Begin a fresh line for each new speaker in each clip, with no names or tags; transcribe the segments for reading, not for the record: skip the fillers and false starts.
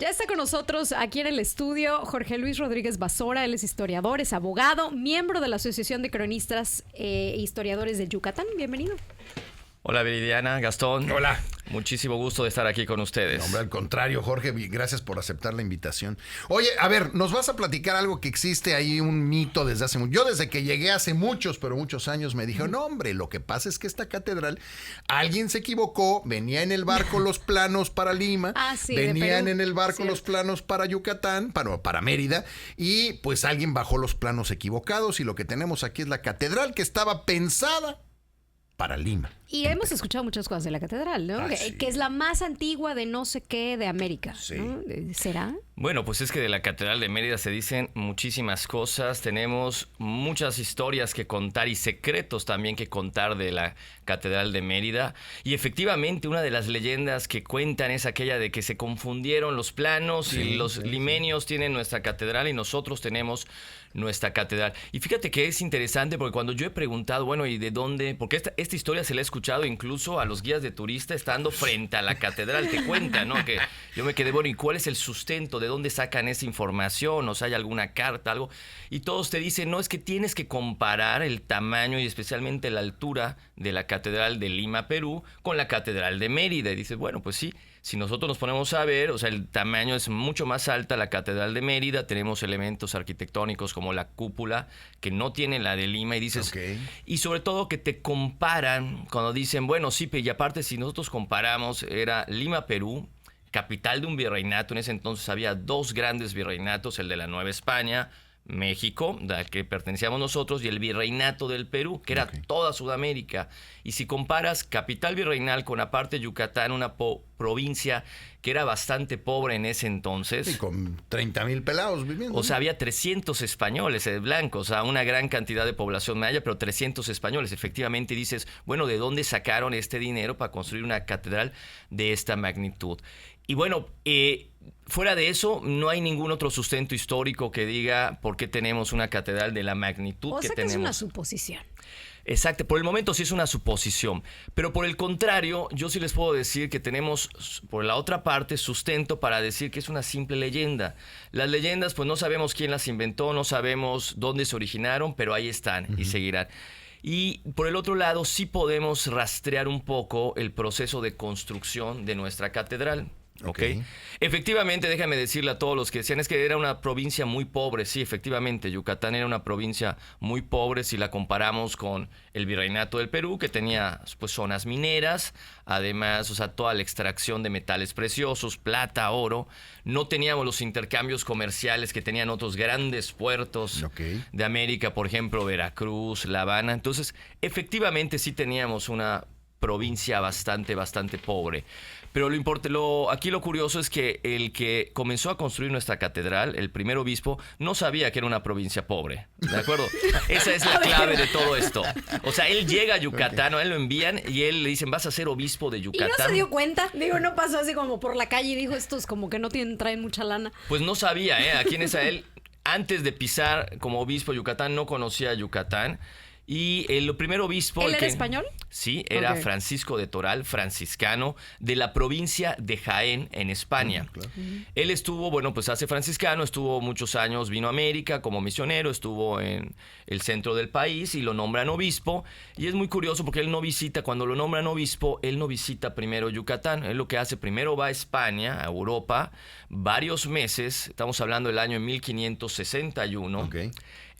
Ya está con nosotros aquí en el estudio Jorge Luis Rodríguez Basora. Él es historiador, es abogado, miembro de la Asociación de Cronistas e Historiadores de Yucatán. Bienvenido.
Hola Viridiana, Gastón.
Hola.
Muchísimo gusto de estar aquí con ustedes.
No, hombre, al contrario, Jorge, gracias por aceptar la invitación. Oye, a ver, nos vas a platicar algo que existe ahí, un mito desde hace mucho. Yo desde que llegué hace muchos años me dijeron, no, hombre, lo que pasa es que esta catedral, alguien se equivocó, venía en el barco los planos para Lima, venían en el barco los planos para Yucatán, para Mérida, y pues alguien bajó los planos equivocados y lo que tenemos aquí es la catedral que estaba pensada para Lima.
Y hemos escuchado muchas cosas de la catedral, ¿no? Que es la más antigua de no sé qué de América,
sí.
¿no? ¿Será?
Bueno, pues es que de la Catedral de Mérida se dicen muchísimas cosas. Tenemos muchas historias que contar y secretos también que contar de la Catedral de Mérida. Y efectivamente, una de las leyendas que cuentan es aquella de que se confundieron los planos y los limenios tienen nuestra catedral y nosotros tenemos nuestra catedral. Y fíjate que es interesante porque cuando yo he preguntado, bueno, ¿y de dónde? Porque esta historia se la he escuchado incluso a los guías de turista estando frente a la catedral, te cuentan, ¿no? Que yo me quedé, bueno, ¿y cuál es el sustento? ¿De dónde sacan esa información? O sea, ¿hay alguna carta, algo? Y todos te dicen, no, es que tienes que comparar el tamaño y especialmente la altura de la catedral de Lima, Perú, con la catedral de Mérida. Y dices, bueno, pues sí. Si nosotros nos ponemos a ver, o sea, el tamaño es mucho más alta la Catedral de Mérida, tenemos elementos arquitectónicos como la cúpula, que no tiene la de Lima, y dices, y sobre todo que te comparan, cuando dicen, bueno, sí, y aparte si nosotros comparamos, era Lima, Perú, capital de un virreinato, en ese entonces había dos grandes virreinatos, el de la Nueva España, México, al que pertenecíamos nosotros, y el virreinato del Perú, que era toda Sudamérica. Y si comparas capital virreinal con aparte Yucatán, una provincia que era bastante pobre en ese entonces.
Y con 30,000 pelados viviendo.
O sea, había 300 españoles blancos, o sea, una gran cantidad de población maya, pero 300 españoles. Efectivamente dices, bueno, ¿de dónde sacaron este dinero para construir una catedral de esta magnitud? Y bueno, fuera de eso, no hay ningún otro sustento histórico que diga por qué tenemos una catedral de la magnitud que tenemos.
Es una suposición.
Exacto, por el momento sí es una suposición, pero por el contrario, yo sí les puedo decir que tenemos, por la otra parte, sustento para decir que es una simple leyenda. Las leyendas, pues no sabemos quién las inventó, no sabemos dónde se originaron, pero ahí están y seguirán. Y por el otro lado, sí podemos rastrear un poco el proceso de construcción de nuestra catedral. Okay. Efectivamente, déjame decirle a todos los que decían es que era una provincia muy pobre. Sí, efectivamente, Yucatán era una provincia muy pobre si la comparamos con el virreinato del Perú, que tenía pues zonas mineras, además, o sea, toda la extracción de metales preciosos, plata, oro. No teníamos los intercambios comerciales que tenían otros grandes puertos de América, por ejemplo, Veracruz, La Habana. Entonces, efectivamente sí teníamos una provincia bastante pobre. Pero aquí lo curioso es que el que comenzó a construir nuestra catedral, el primer obispo, no sabía que era una provincia pobre. ¿De acuerdo? Esa es la clave de todo esto. O sea, él llega a Yucatán, a él lo envían y él le dicen, vas a ser obispo de Yucatán.
¿Y no se dio cuenta? Digo, no pasó así como por la calle y dijo, estos como que no traen mucha lana.
Pues no sabía, ¿eh? Aquí en él, antes de pisar como obispo de Yucatán, no conocía Yucatán. Y el primer obispo...
¿Él era español?
Sí, era Francisco de Toral, franciscano, de la provincia de Jaén, en España. Claro. Él estuvo, bueno, pues hace franciscano, estuvo muchos años, vino a América como misionero, estuvo en el centro del país y lo nombran obispo. Y es muy curioso porque él no visita, cuando lo nombran obispo, él no visita primero Yucatán. Él lo que hace, primero va a España, a Europa, varios meses, estamos hablando del año 1561.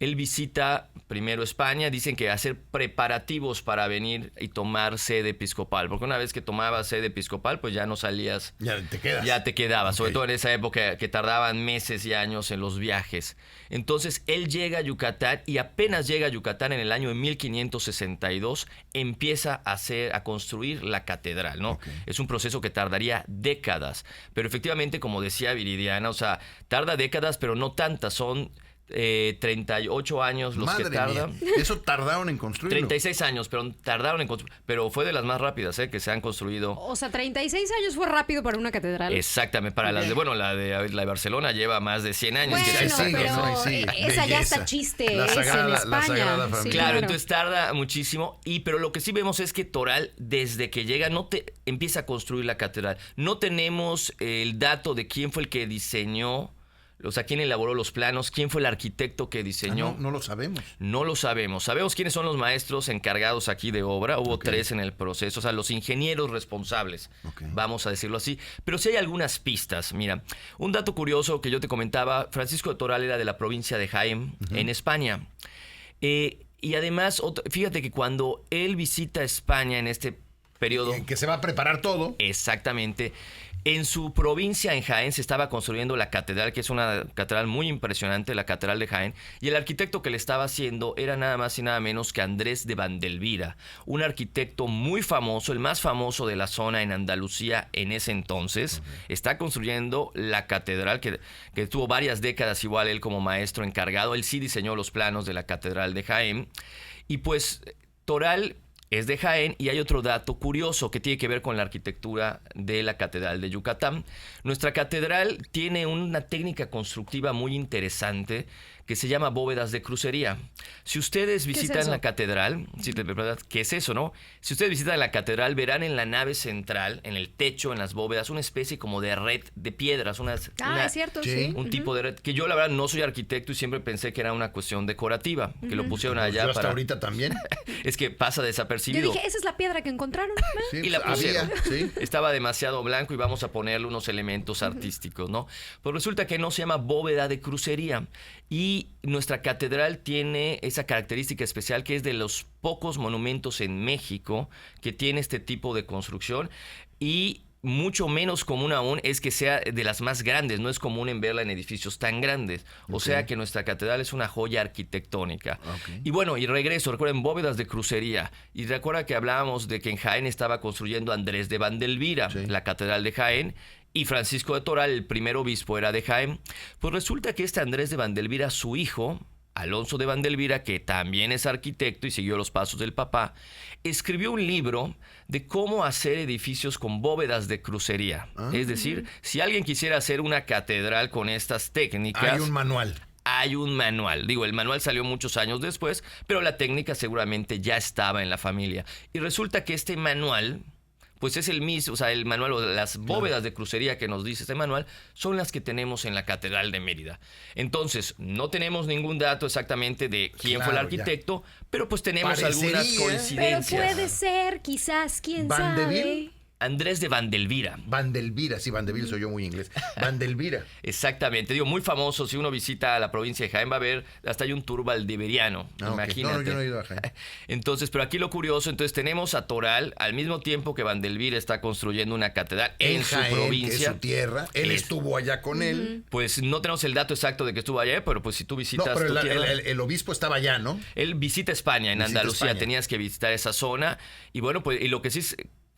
Él visita primero España, dicen que hacer preparativos para venir y tomar sede episcopal, porque una vez que tomabas sede episcopal, pues ya no salías.
Ya te quedas.
Ya te quedabas, sobre todo en esa época que tardaban meses y años en los viajes. Entonces, él llega a Yucatán y apenas llega a Yucatán en el año de 1562, empieza a construir la catedral, ¿no? Es un proceso que tardaría décadas, pero efectivamente, como decía Viridiana, o sea, tarda décadas, pero no tantas, son 38 años los
Madre
que tardan.
mía, eso tardaron en construirlo.
36 años, pero tardaron en construir. Pero fue de las más rápidas que se han construido.
O sea, 36 años fue rápido para una catedral.
Exactamente, para las de, bueno, la de Barcelona lleva más de 100 años.
Bueno,
que se sigue,
pero
¿no?
esa ya está chiste,
La
es
Sagrada-
en
la
España.
Sagrada Familia.
Sí,
Claro, entonces tarda muchísimo. Pero lo que sí vemos es que Toral, desde que llega, empieza a construir la catedral. No tenemos el dato de quién fue el que diseñó, o sea, quién elaboró los planos, quién fue el arquitecto que diseñó.
No lo sabemos.
No lo sabemos. Sabemos quiénes son los maestros encargados aquí de obra. Hubo 3 en el proceso, o sea, los ingenieros responsables, vamos a decirlo así. Pero sí hay algunas pistas. Mira, un dato curioso que yo te comentaba, Francisco de Toral era de la provincia de Jaén, en España. Y además, fíjate que cuando él visita España en este periodo...
Que se va a preparar todo.
Exactamente. En su provincia, en Jaén, se estaba construyendo la catedral, que es una catedral muy impresionante, la Catedral de Jaén, y el arquitecto que le estaba haciendo era nada más y nada menos que Andrés de Vandelvira, un arquitecto muy famoso, el más famoso de la zona en Andalucía en ese entonces. Está construyendo la catedral, que tuvo varias décadas igual él como maestro encargado. Él sí diseñó los planos de la Catedral de Jaén. Y pues Toral es de Jaén, y hay otro dato curioso que tiene que ver con la arquitectura de la Catedral de Yucatán. Nuestra catedral tiene una técnica constructiva muy interesante que se llama bóvedas de crucería. Si ustedes visitan la catedral, ¿qué es eso, no? Si ustedes visitan la catedral, verán en la nave central, en el techo, en las bóvedas, una especie como de red de piedras.
Es cierto, sí.
Un tipo de red, que yo la verdad no soy arquitecto y siempre pensé que era una cuestión decorativa, que lo pusieron allá
Yo hasta ahorita también.
Es que pasa desapercibido.
Yo dije, esa es la piedra que encontraron.
Sí,
Y la pusieron.
sí.
Estaba demasiado blanco y vamos a ponerle unos elementos artísticos, ¿no? Pues resulta que no se llama bóveda de crucería. Y nuestra catedral tiene esa característica especial, que es de los pocos monumentos en México que tiene este tipo de construcción, y mucho menos común aún es que sea de las más grandes. No es común en verla en edificios tan grandes. O sea que nuestra catedral es una joya arquitectónica. Y bueno, y regreso, recuerden, bóvedas de crucería. Y recuerda que hablábamos de que en Jaén estaba construyendo Andrés de Vandelvira, la catedral de Jaén, y Francisco de Toral, el primer obispo, era de Jaén. Pues resulta que este Andrés de Vandelvira, su hijo, Alonso de Vandelvira, que también es arquitecto y siguió los pasos del papá, escribió un libro de cómo hacer edificios con bóvedas de crucería. Es decir, si alguien quisiera hacer una catedral con estas técnicas...
Hay un manual.
Hay un manual. Digo, el manual salió muchos años después, pero la técnica seguramente ya estaba en la familia. Y resulta que este manual... pues es el mismo, o sea, el manual, o las bóvedas de crucería que nos dice este manual, son las que tenemos en la Catedral de Mérida. Entonces, no tenemos ningún dato exactamente de quién fue el arquitecto, pero pues tenemos algunas coincidencias.
Pero puede ser, quizás, quién sabe.
Andrés de Vandelvira.
Vandelvira, sí, Vandelvira, soy yo muy inglés. Vandelvira.
Exactamente, digo, muy famoso. Si uno visita la provincia de Jaén va a ver, hasta hay un tour valdiveriano, imagínate.
No, yo no he ido a Jaén.
Entonces, pero aquí lo curioso, entonces tenemos a Toral, al mismo tiempo que Vandelvira está construyendo una catedral en su
Jaén,
provincia.
que es su tierra, él estuvo allá con él.
Pues no tenemos el dato exacto de que estuvo allá, pero pues si tú visitas
No, pero
tu tierra,
el obispo estaba allá, ¿no?
él visita España, en Andalucía, tenías que visitar esa zona. Y bueno, pues y lo que sí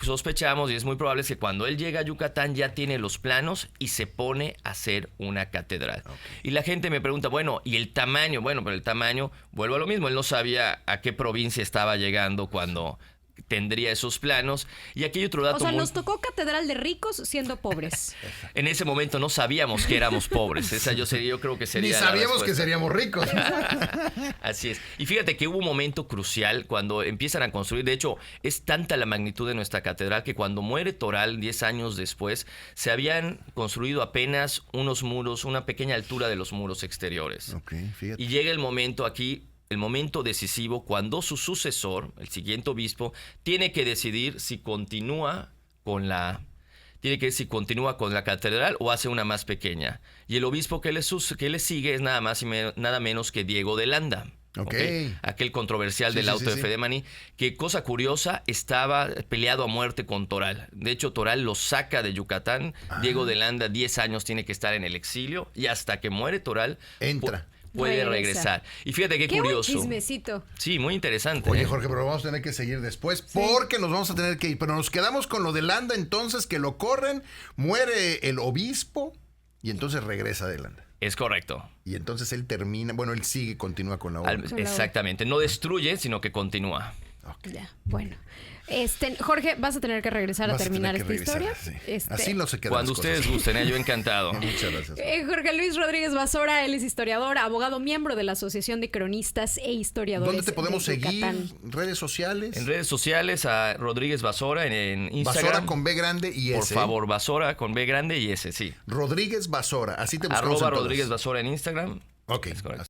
sospechamos, y es muy probable, es que cuando él llega a Yucatán ya tiene los planos y se pone a hacer una catedral. Y la gente me pregunta, bueno, ¿y el tamaño? Bueno, pero el tamaño, vuelvo a lo mismo, él no sabía a qué provincia estaba llegando cuando tendría esos planos. Y aquí hay otro dato.
O sea, nos tocó catedral de ricos siendo pobres.
En ese momento no sabíamos que éramos pobres. Esa yo creo que sería.
Ni sabíamos que seríamos ricos.
Así es. Y fíjate que hubo un momento crucial cuando empiezan a construir. De hecho, es tanta la magnitud de nuestra catedral que cuando muere Toral, 10 años después, se habían construido apenas unos muros, una pequeña altura de los muros exteriores.
Fíjate.
Y llega el momento aquí, el momento decisivo, cuando su sucesor, el siguiente obispo, tiene que decidir si continúa con la catedral o hace una más pequeña. Y el obispo que le sigue es nada más y nada menos que Diego de Landa. Aquel controversial del auto de fe de Maní, que, cosa curiosa, estaba peleado a muerte con Toral. De hecho, Toral lo saca de Yucatán. Diego de Landa, 10 años, tiene que estar en el exilio, y hasta que muere Toral, puede regresar. Y fíjate qué curioso.
Buen chismecito.
Sí, muy interesante.
Oye, Jorge, pero vamos a tener que seguir después porque nos vamos a tener que ir. Pero nos quedamos con lo de Landa, entonces, que lo corren, muere el obispo y entonces regresa de Landa.
Es correcto.
Y entonces él continúa con la obra.
Exactamente. No destruye, sino que continúa.
Okay.
Ya, bueno. Jorge, vas a tener que regresar a terminar esta historia.
Sí. Así no se quedan
Cuando
las
ustedes
cosas.
gusten, yo encantado.
Muchas gracias.
Jorge Luis Rodríguez Basora, él es historiador, abogado, miembro de la Asociación de Cronistas e Historiadores.
¿Dónde te podemos
de
seguir?
Yucatán.
¿Redes sociales?
En redes sociales a Rodríguez Basora en Instagram.
Basora con B grande y S.
Por favor, Basora con B grande y S, sí.
Rodríguez Basora. Así te buscamos en todas.
@Rodríguez Basora en Instagram.
Ok.
Es correcto.